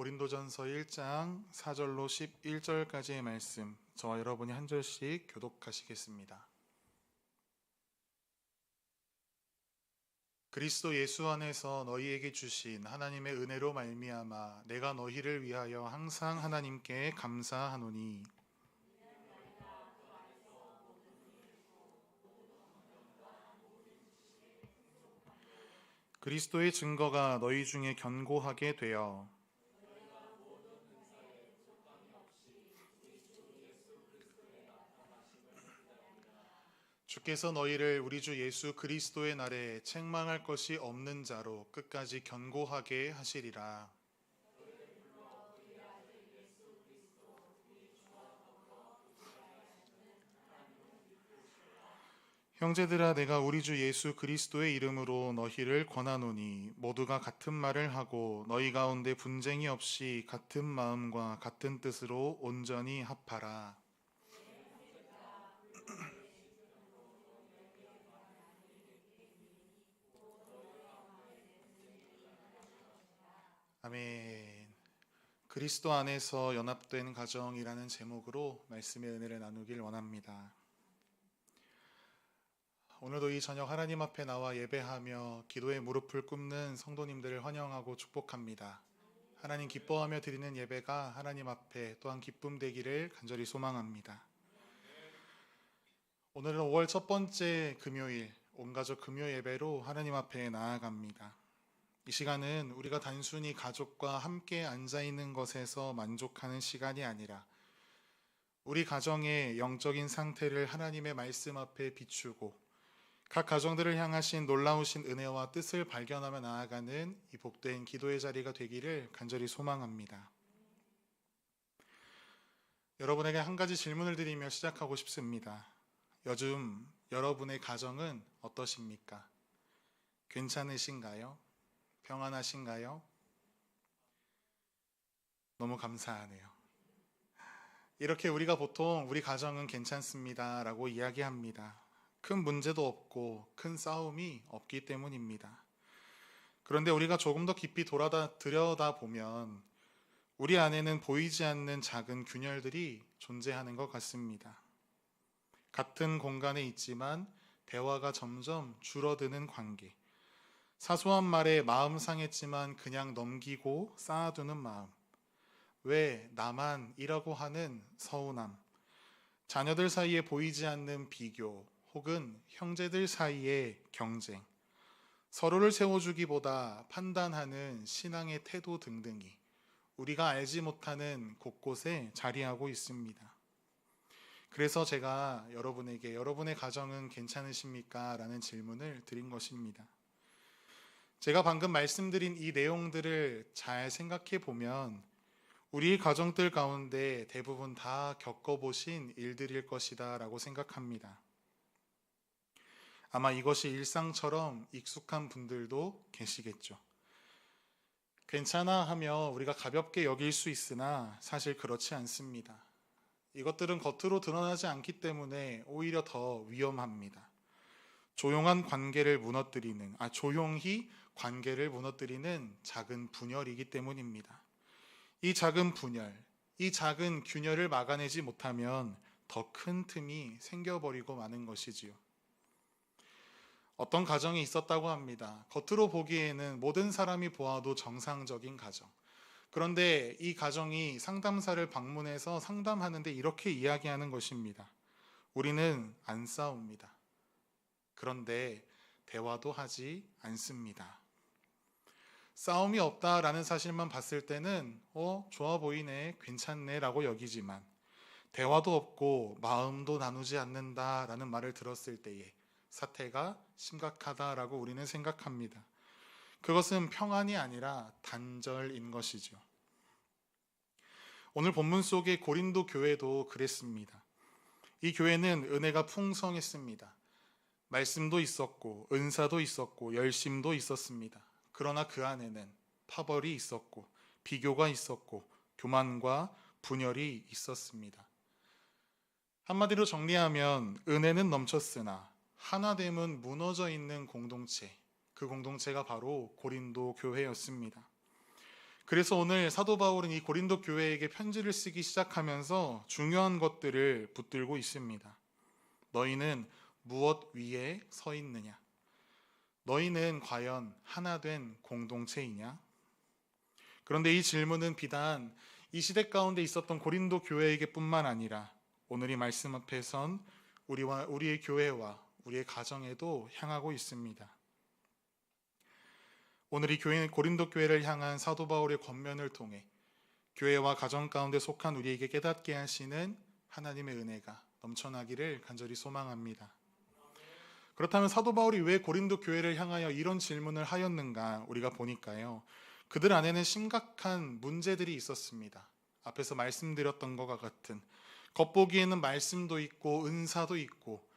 고린도전서 1장 4절로 11절까지의 말씀, 저와 여러분이 한 절씩 교독하시겠습니다. 그리스도 예수 안에서 너희에게 주신 하나님의 은혜로 말미암아 내가 너희를 위하여 항상 하나님께 감사하노니, 그리스도의 증거가 너희 중에 견고하게 되어 주께서 너희를 우리 주 예수 그리스도의 날에 책망할 것이 없는 자로 끝까지 견고하게 하시리라. 형제들아, 내가 우리 주 예수 그리스도의 이름으로 너희를 권하노니 모두가 같은 말을 하고 너희 가운데 분쟁이 없이 같은 마음과 같은 뜻으로 온전히 합하라. 아멘. 그리스도 안에서 연합된 가정이라는 제목으로 말씀의 은혜를 나누길 원합니다. 오늘도 이 저녁 하나님 앞에 나와 예배하며 기도의 무릎을 꿇는 성도님들을 환영하고 축복합니다. 하나님 기뻐하며 드리는 예배가 하나님 앞에 또한 기쁨 되기를 간절히 소망합니다. 오늘은 5월 첫 번째 금요일, 온가족 금요 예배로 하나님 앞에 나아갑니다. 이 시간은 우리가 단순히 가족과 함께 앉아있는 것에서 만족하는 시간이 아니라 우리 가정의 영적인 상태를 하나님의 말씀 앞에 비추고 각 가정들을 향하신 놀라우신 은혜와 뜻을 발견하며 나아가는 이 복된 기도의 자리가 되기를 간절히 소망합니다. 여러분에게 한 가지 질문을 드리며 시작하고 싶습니다. 요즘 여러분의 가정은 어떠십니까? 괜찮으신가요? 평안하신가요? 너무 감사하네요. 이렇게 우리가 보통 우리 가정은 괜찮습니다 라고 이야기합니다. 큰 문제도 없고 큰 싸움이 없기 때문입니다. 그런데 우리가 조금 더 깊이 들여다보면 우리 안에는 보이지 않는 작은 균열들이 존재하는 것 같습니다. 같은 공간에 있지만 대화가 점점 줄어드는 관계, 사소한 말에 마음 상했지만 그냥 넘기고 쌓아두는 마음, 왜 나만 이라고 하는 서운함, 자녀들 사이에 보이지 않는 비교, 혹은 형제들 사이의 경쟁, 서로를 세워주기보다 판단하는 신앙의 태도 등등이 우리가 알지 못하는 곳곳에 자리하고 있습니다. 그래서 제가 여러분에게 여러분의 가정은 괜찮으십니까? 라는 질문을 드린 것입니다. 제가 방금 말씀드린 이 내용들을 잘 생각해 보면 우리 가정들 가운데 대부분 다 겪어보신 일들일 것이다 라고 생각합니다. 아마 이것이 일상처럼 익숙한 분들도 계시겠죠. 괜찮아 하며 우리가 가볍게 여길 수 있으나 사실 그렇지 않습니다. 이것들은 겉으로 드러나지 않기 때문에 오히려 더 위험합니다. 조용히 관계를 무너뜨리는 작은 분열이기 때문입니다. 이 작은 분열, 이 작은 균열을 막아내지 못하면 더 큰 틈이 생겨버리고 마는 것이지요. 어떤 가정이 있었다고 합니다. 겉으로 보기에는 모든 사람이 보아도 정상적인 가정. 그런데 이 가정이 상담사를 방문해서 상담하는데 이렇게 이야기하는 것입니다. 우리는 안 싸웁니다. 그런데 대화도 하지 않습니다. 싸움이 없다라는 사실만 봤을 때는 좋아 보이네, 괜찮네 라고 여기지만 대화도 없고 마음도 나누지 않는다라는 말을 들었을 때에 사태가 심각하다라고 우리는 생각합니다. 그것은 평안이 아니라 단절인 것이죠. 오늘 본문 속의 고린도 교회도 그랬습니다. 이 교회는 은혜가 풍성했습니다. 말씀도 있었고 은사도 있었고 열심도 있었습니다. 그러나 그 안에는 파벌이 있었고 비교가 있었고 교만과 분열이 있었습니다. 한마디로 정리하면 은혜는 넘쳤으나 하나됨은 무너져 있는 공동체, 그 공동체가 바로 고린도 교회였습니다. 그래서 오늘 사도 바울은 이 고린도 교회에게 편지를 쓰기 시작하면서 중요한 것들을 붙들고 있습니다. 너희는 무엇 위에 서 있느냐? 너희는 과연 하나 된 공동체이냐? 그런데 이 질문은 비단 이 시대 가운데 있었던 고린도 교회에게뿐만 아니라 오늘 이 말씀 앞에 선 우리의 교회와 우리의 가정에도 향하고 있습니다. 오늘 이 고린도 교회를 향한 사도 바울의 권면을 통해 교회와 가정 가운데 속한 우리에게 깨닫게 하시는 하나님의 은혜가 넘쳐나기를 간절히 소망합니다. 그렇다면 사도 바울이 왜 고린도 교회를 향하여 이런 질문을 하였는가 우리가 보니까요. 그들 안에는 심각한 문제들이 있었습니다. 앞에서 말씀드렸던 것과 같은 겉보기에는 말씀도 있고 은사도 있고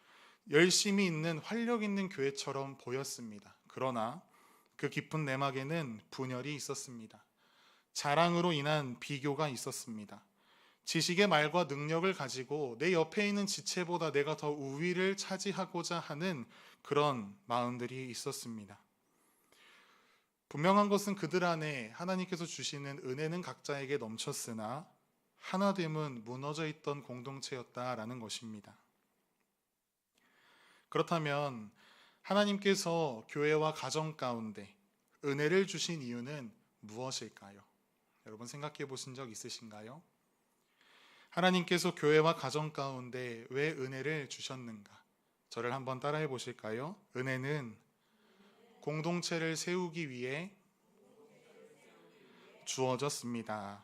열심히 있는 활력 있는 교회처럼 보였습니다. 그러나 그 깊은 내막에는 분열이 있었습니다. 자랑으로 인한 비교가 있었습니다. 지식의 말과 능력을 가지고 내 옆에 있는 지체보다 내가 더 우위를 차지하고자 하는 그런 마음들이 있었습니다. 분명한 것은 그들 안에 하나님께서 주시는 은혜는 각자에게 넘쳤으나 하나됨은 무너져 있던 공동체였다라는 것입니다. 그렇다면 하나님께서 교회와 가정 가운데 은혜를 주신 이유는 무엇일까요? 여러분 생각해 보신 적 있으신가요? 하나님께서 교회와 가정 가운데 왜 은혜를 주셨는가? 저를 한번 따라해 보실까요? 은혜는 공동체를 세우기 위해 주어졌습니다.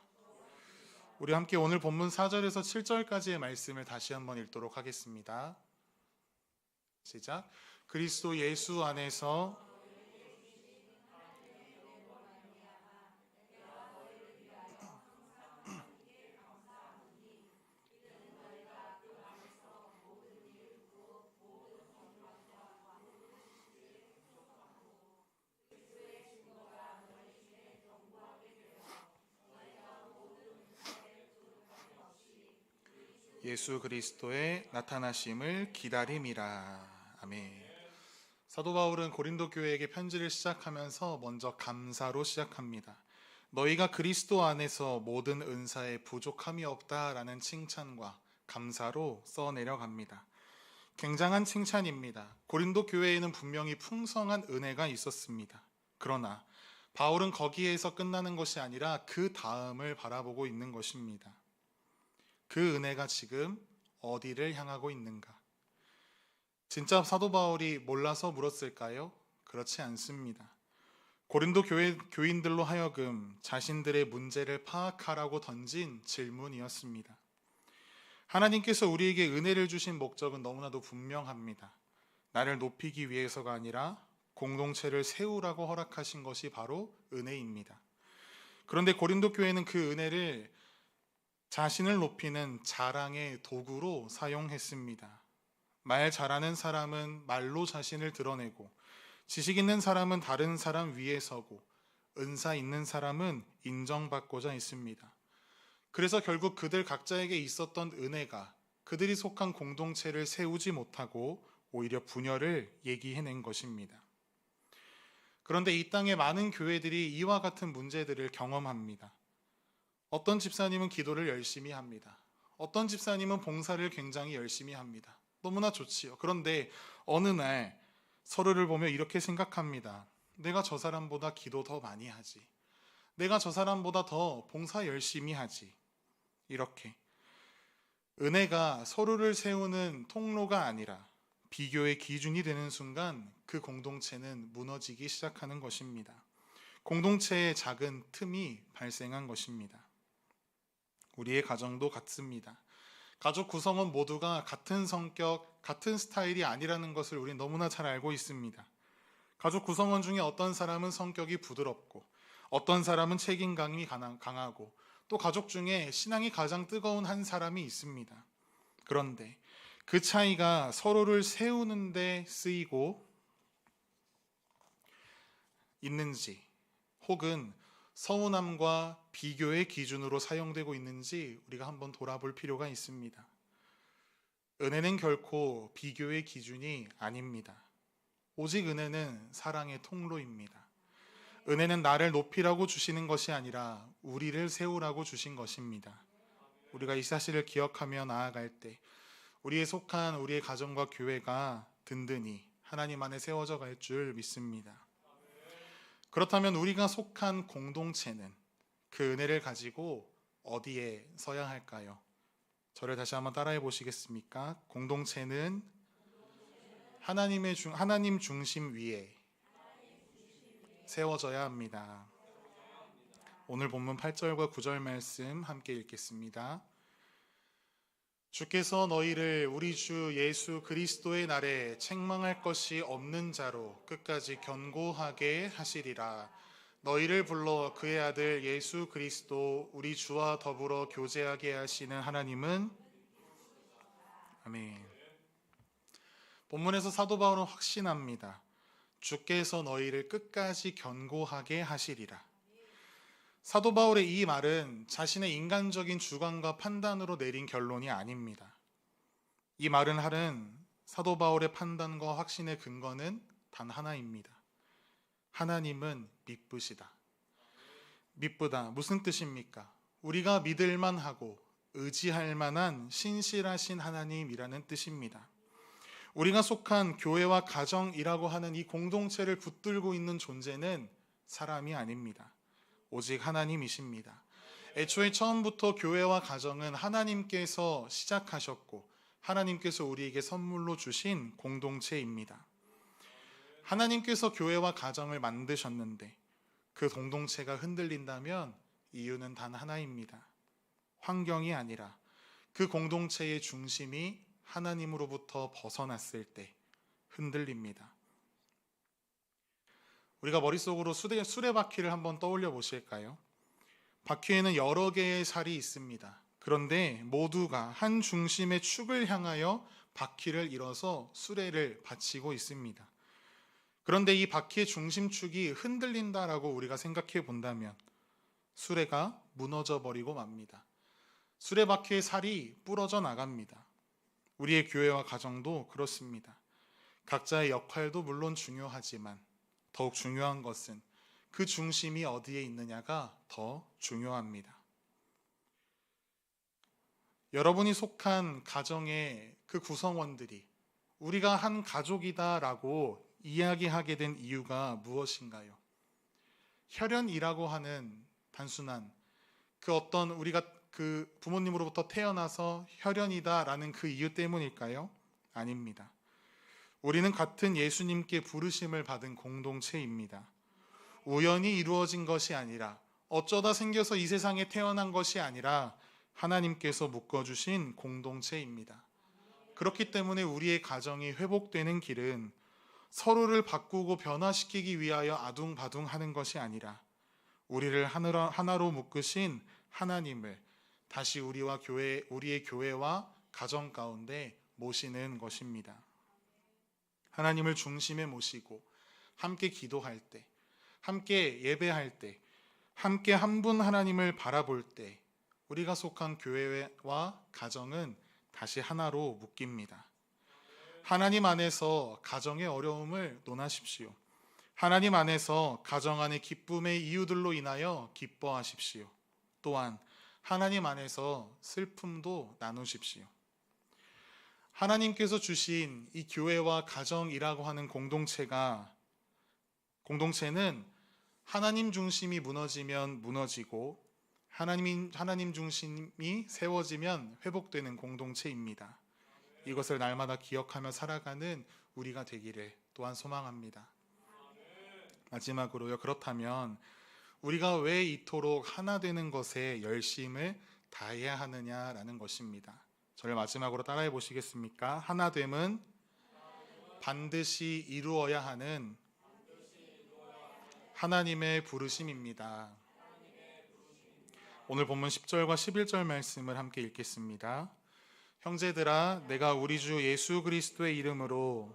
우리 함께 오늘 본문 4절에서 7절까지의 말씀을 다시 한번 읽도록 하겠습니다. 시작. 그리스도 예수 안에서 예수 그리스도의 나타나심을 기다림이라. 아멘. 사도 바울은 고린도 교회에게 편지를 시작하면서 먼저 감사로 시작합니다. 너희가 그리스도 안에서 모든 은사에 부족함이 없다라는 칭찬과 감사로 써내려갑니다. 굉장한 칭찬입니다. 고린도 교회에는 분명히 풍성한 은혜가 있었습니다. 그러나 바울은 거기에서 끝나는 것이 아니라 그 다음을 바라보고 있는 것입니다. 그 은혜가 지금 어디를 향하고 있는가? 진짜 사도 바울이 몰라서 물었을까요? 그렇지 않습니다. 고린도 교인들로 하여금 자신들의 문제를 파악하라고 던진 질문이었습니다. 하나님께서 우리에게 은혜를 주신 목적은 너무나도 분명합니다. 나를 높이기 위해서가 아니라 공동체를 세우라고 허락하신 것이 바로 은혜입니다. 그런데 고린도 교회는 그 은혜를 자신을 높이는 자랑의 도구로 사용했습니다. 말 잘하는 사람은 말로 자신을 드러내고, 지식 있는 사람은 다른 사람 위에 서고, 은사 있는 사람은 인정받고자 했습니다. 그래서 결국 그들 각자에게 있었던 은혜가 그들이 속한 공동체를 세우지 못하고 오히려 분열을 얘기해낸 것입니다. 그런데 이 땅의 많은 교회들이 이와 같은 문제들을 경험합니다. 어떤 집사님은 기도를 열심히 합니다. 어떤 집사님은 봉사를 굉장히 열심히 합니다. 너무나 좋지요. 그런데 어느 날 서로를 보며 이렇게 생각합니다. 내가 저 사람보다 기도 더 많이 하지. 내가 저 사람보다 더 봉사 열심히 하지. 이렇게 은혜가 서로를 세우는 통로가 아니라 비교의 기준이 되는 순간 그 공동체는 무너지기 시작하는 것입니다. 공동체의 작은 틈이 발생한 것입니다. 우리의 가정도 같습니다. 가족 구성원 모두가 같은 성격, 같은 스타일이 아니라는 것을 우리는 너무나 잘 알고 있습니다. 가족 구성원 중에 어떤 사람은 성격이 부드럽고 어떤 사람은 책임감이 강하고 또 가족 중에 신앙이 가장 뜨거운 한 사람이 있습니다. 그런데 그 차이가 서로를 세우는 데 쓰이고 있는지 혹은 서운함과 비교의 기준으로 사용되고 있는지 우리가 한번 돌아볼 필요가 있습니다. 은혜는 결코 비교의 기준이 아닙니다. 오직 은혜는 사랑의 통로입니다. 은혜는 나를 높이라고 주시는 것이 아니라 우리를 세우라고 주신 것입니다. 우리가 이 사실을 기억하며 나아갈 때 우리의 속한 우리의 가정과 교회가 든든히 하나님 안에 세워져 갈 줄 믿습니다. 그렇다면 우리가 속한 공동체는 그 은혜를 가지고 어디에 서야 할까요? 저를 다시 한번 따라해 보시겠습니까? 공동체는 하나님 중심 위에 세워져야 합니다. 오늘 본문 8절과 9절 말씀 함께 읽겠습니다. 주께서 너희를 우리 주 예수 그리스도의 날에 책망할 것이 없는 자로 끝까지 견고하게 하시리라. 너희를 불러 그의 아들 예수 그리스도 우리 주와 더불어 교제하게 하시는 하나님은 아멘. 본문에서 사도 바울은 확신합니다. 주께서 너희를 끝까지 견고하게 하시리라. 사도 바울의 이 말은 자신의 인간적인 주관과 판단으로 내린 결론이 아닙니다. 이 말은 하는 사도 바울의 판단과 확신의 근거는 단 하나입니다. 하나님은 미쁘시다. 미쁘다. 무슨 뜻입니까? 우리가 믿을만 하고 의지할 만한 신실하신 하나님이라는 뜻입니다. 우리가 속한 교회와 가정이라고 하는 이 공동체를 붙들고 있는 존재는 사람이 아닙니다. 오직 하나님이십니다. 애초에 처음부터 교회와 가정은 하나님께서 시작하셨고 하나님께서 우리에게 선물로 주신 공동체입니다. 하나님께서 교회와 가정을 만드셨는데 그 공동체가 흔들린다면 이유는 단 하나입니다. 환경이 아니라 그 공동체의 중심이 하나님으로부터 벗어났을 때 흔들립니다. 우리가 머릿속으로 수레바퀴를 한번 떠올려 보실까요? 바퀴에는 여러 개의 살이 있습니다. 그런데 모두가 한 중심의 축을 향하여 바퀴를 이뤄서 수레를 받치고 있습니다. 그런데 이 바퀴의 중심축이 흔들린다라고 우리가 생각해 본다면 수레가 무너져 버리고 맙니다. 수레바퀴의 살이 부러져 나갑니다. 우리의 교회와 가정도 그렇습니다. 각자의 역할도 물론 중요하지만 더욱 중요한 것은 그 중심이 어디에 있느냐가 더 중요합니다. 여러분이 속한 가정의 그 구성원들이 우리가 한 가족이다라고 이야기하게 된 이유가 무엇인가요? 혈연이라고 하는 단순한 그 어떤 우리가 그 부모님으로부터 태어나서 혈연이다라는 그 이유 때문일까요? 아닙니다. 우리는 같은 예수님께 부르심을 받은 공동체입니다. 우연히 이루어진 것이 아니라 어쩌다 생겨서 이 세상에 태어난 것이 아니라 하나님께서 묶어주신 공동체입니다. 그렇기 때문에 우리의 가정이 회복되는 길은 서로를 바꾸고 변화시키기 위하여 아둥바둥하는 것이 아니라 우리를 하나로 묶으신 하나님을 다시 우리의 교회와 가정 가운데 모시는 것입니다. 하나님을 중심에 모시고 함께 기도할 때, 함께 예배할 때, 함께 한 분 하나님을 바라볼 때 우리가 속한 교회와 가정은 다시 하나로 묶입니다. 하나님 안에서 가정의 어려움을 논하십시오. 하나님 안에서 가정 안의 기쁨의 이유들로 인하여 기뻐하십시오. 또한 하나님 안에서 슬픔도 나누십시오. 하나님께서 주신 이 교회와 가정이라고 하는 공동체는 하나님 중심이 무너지면 무너지고 하나님 중심이 세워지면 회복되는 공동체입니다. 이것을 날마다 기억하며 살아가는 우리가 되기를 또한 소망합니다. 마지막으로요. 그렇다면 우리가 왜 이토록 하나 되는 것에 열심을 다해야 하느냐라는 것입니다. 저를 마지막으로 따라해 보시겠습니까? 하나됨은 반드시 이루어야 하는 하나님의 부르심입니다. 오늘 본문 10절과 11절 말씀을 함께 읽겠습니다. 형제들아, 내가 우리 주 예수 그리스도의 이름으로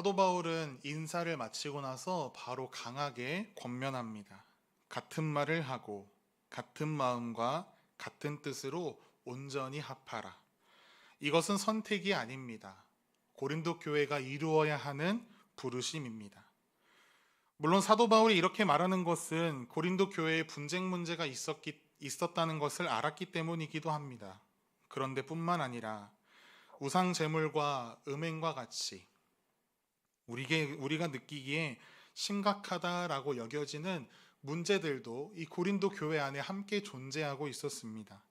사도 바울은 인사를 마치고 나서 바로 강하게 권면합니다. 같은 말을 하고 같은 마음과 같은 뜻으로 온전히 합하라. 이것은 선택이 아닙니다. 고린도 교회가 이루어야 하는 부르심입니다. 물론 사도 바울이 이렇게 말하는 것은 고린도 교회에 분쟁 문제가 있었다는 것을 알았기 때문이기도 합니다. 그런데 뿐만 아니라 우상 제물과 음행과 같이 우리가 느끼기에 심각하다라고 여겨지는 문제들도 이 고린도 교회 안에 함께 존재하고 있었습니다.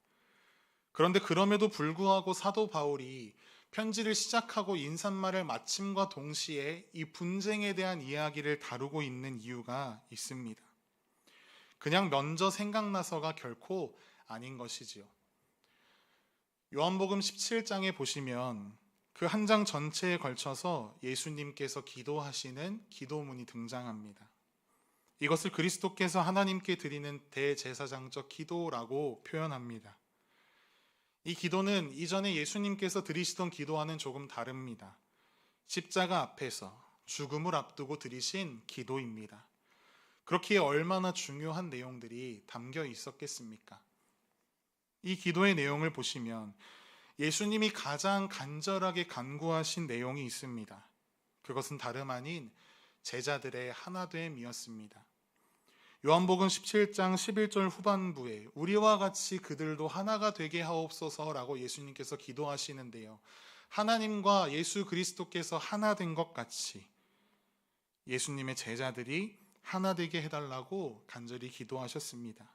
그런데 그럼에도 불구하고 사도 바울이 편지를 시작하고 인사말을 마침과 동시에 이 분쟁에 대한 이야기를 다루고 있는 이유가 있습니다. 그냥 먼저 생각나서가 결코 아닌 것이지요. 요한복음 17장에 보시면 그 한 장 전체에 걸쳐서 예수님께서 기도하시는 기도문이 등장합니다. 이것을 그리스도께서 하나님께 드리는 대제사장적 기도라고 표현합니다. 이 기도는 이전에 예수님께서 드리시던 기도와는 조금 다릅니다. 십자가 앞에서 죽음을 앞두고 드리신 기도입니다. 그렇기에 얼마나 중요한 내용들이 담겨 있었겠습니까? 이 기도의 내용을 보시면 예수님이 가장 간절하게 간구하신 내용이 있습니다. 그것은 다름 아닌 제자들의 하나됨이었습니다. 요한복음 17장 11절 후반부에 우리와 같이 그들도 하나가 되게 하옵소서라고 예수님께서 기도하시는데요. 하나님과 예수 그리스도께서 하나 된 것 같이 예수님의 제자들이 하나 되게 해달라고 간절히 기도하셨습니다.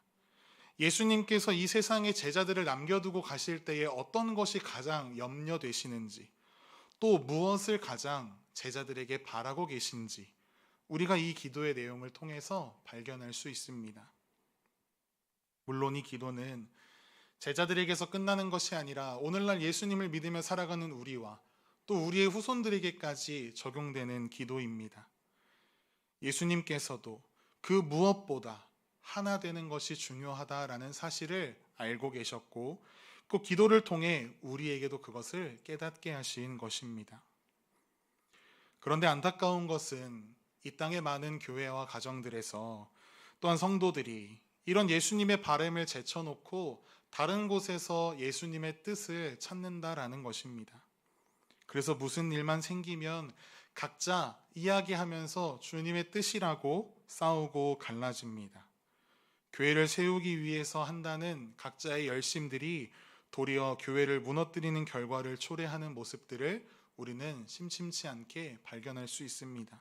예수님께서 이 세상에 제자들을 남겨두고 가실 때에 어떤 것이 가장 염려되시는지, 또 무엇을 가장 제자들에게 바라고 계신지 우리가 이 기도의 내용을 통해서 발견할 수 있습니다. 물론 이 기도는 제자들에게서 끝나는 것이 아니라 오늘날 예수님을 믿으며 살아가는 우리와 또 우리의 후손들에게까지 적용되는 기도입니다. 예수님께서도 그 무엇보다 하나 되는 것이 중요하다라는 사실을 알고 계셨고 그 기도를 통해 우리에게도 그것을 깨닫게 하신 것입니다. 그런데 안타까운 것은 이 땅의 많은 교회와 가정들에서 또한 성도들이 이런 예수님의 바람을 제쳐놓고 다른 곳에서 예수님의 뜻을 찾는다라는 것입니다. 그래서 무슨 일만 생기면 각자 이야기하면서 주님의 뜻이라고 싸우고 갈라집니다. 교회를 세우기 위해서 한다는 각자의 열심들이 도리어 교회를 무너뜨리는 결과를 초래하는 모습들을 우리는 심심치 않게 발견할 수 있습니다.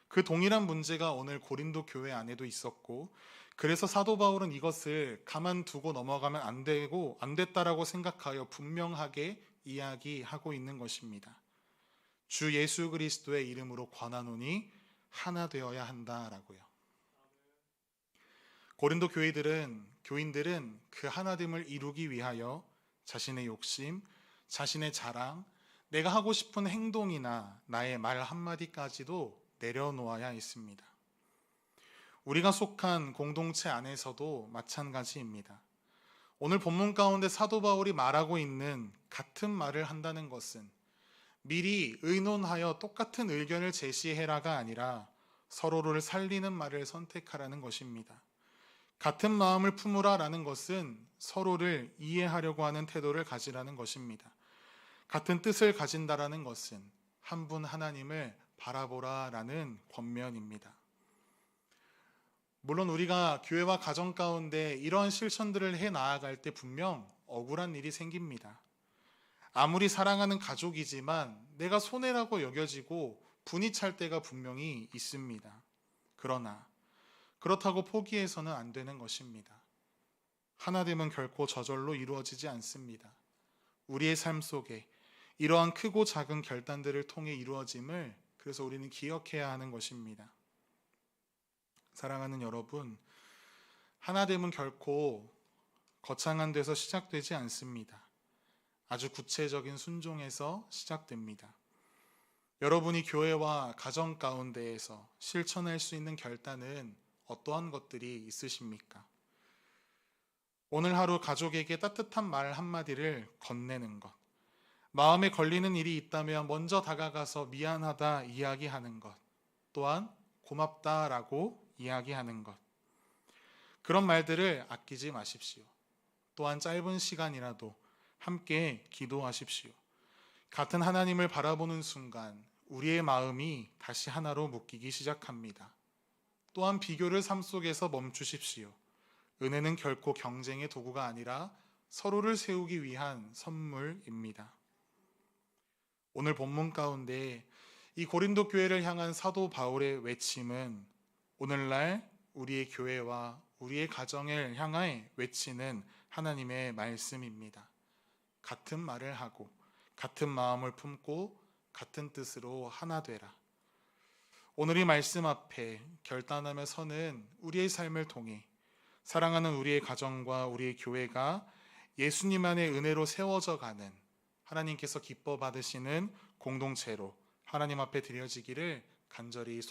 그 동일한 문제가 오늘 고린도 교회 안에도 있었고 그래서 사도 바울은 이것을 가만두고 넘어가면 안 됐다라고 생각하여 분명하게 이야기하고 있는 것입니다. 주 예수 그리스도의 이름으로 권하노니 하나 되어야 한다라고요. 고린도 교인들은 그 하나됨을 이루기 위하여 자신의 욕심, 자신의 자랑, 내가 하고 싶은 행동이나 나의 말 한마디까지도 내려놓아야 했습니다. 우리가 속한 공동체 안에서도 마찬가지입니다. 오늘 본문 가운데 사도 바울이 말하고 있는 같은 말을 한다는 것은 미리 의논하여 똑같은 의견을 제시해라가 아니라 서로를 살리는 말을 선택하라는 것입니다. 같은 마음을 품으라라는 것은 서로를 이해하려고 하는 태도를 가지라는 것입니다. 같은 뜻을 가진다라는 것은 한 분 하나님을 바라보라라는 권면입니다. 물론 우리가 교회와 가정 가운데 이러한 실천들을 해 나아갈 때 분명 억울한 일이 생깁니다. 아무리 사랑하는 가족이지만 내가 손해라고 여겨지고 분이 찰 때가 분명히 있습니다. 그러나 그렇다고 포기해서는 안 되는 것입니다. 하나됨은 결코 저절로 이루어지지 않습니다. 우리의 삶 속에 이러한 크고 작은 결단들을 통해 이루어짐을 그래서 우리는 기억해야 하는 것입니다. 사랑하는 여러분, 하나됨은 결코 거창한 데서 시작되지 않습니다. 아주 구체적인 순종에서 시작됩니다. 여러분이 교회와 가정 가운데에서 실천할 수 있는 결단은 어떠한 것들이 있으십니까? 오늘 하루 가족에게 따뜻한 말 한마디를 건네는 것, 마음에 걸리는 일이 있다면 먼저 다가가서 미안하다 이야기하는 것, 또한 고맙다라고 이야기하는 것. 그런 말들을 아끼지 마십시오. 또한 짧은 시간이라도 함께 기도하십시오. 같은 하나님을 바라보는 순간 우리의 마음이 다시 하나로 묶이기 시작합니다. 또한 비교를 삶 속에서 멈추십시오. 은혜는 결코 경쟁의 도구가 아니라 서로를 세우기 위한 선물입니다. 오늘 본문 가운데 이 고린도 교회를 향한 사도 바울의 외침은 오늘날 우리의 교회와 우리의 가정을 향해 외치는 하나님의 말씀입니다. 같은 말을 하고 같은 마음을 품고 같은 뜻으로 하나 되라. 오늘 이 말씀 앞에 결단하며 서는 우리의 삶을 통해 사랑하는 우리의 가정과 우리의 교회가 예수님 안의 은혜로 세워져 가는 하나님께서 기뻐 받으시는 공동체로 하나님 앞에 드려지기를 간절히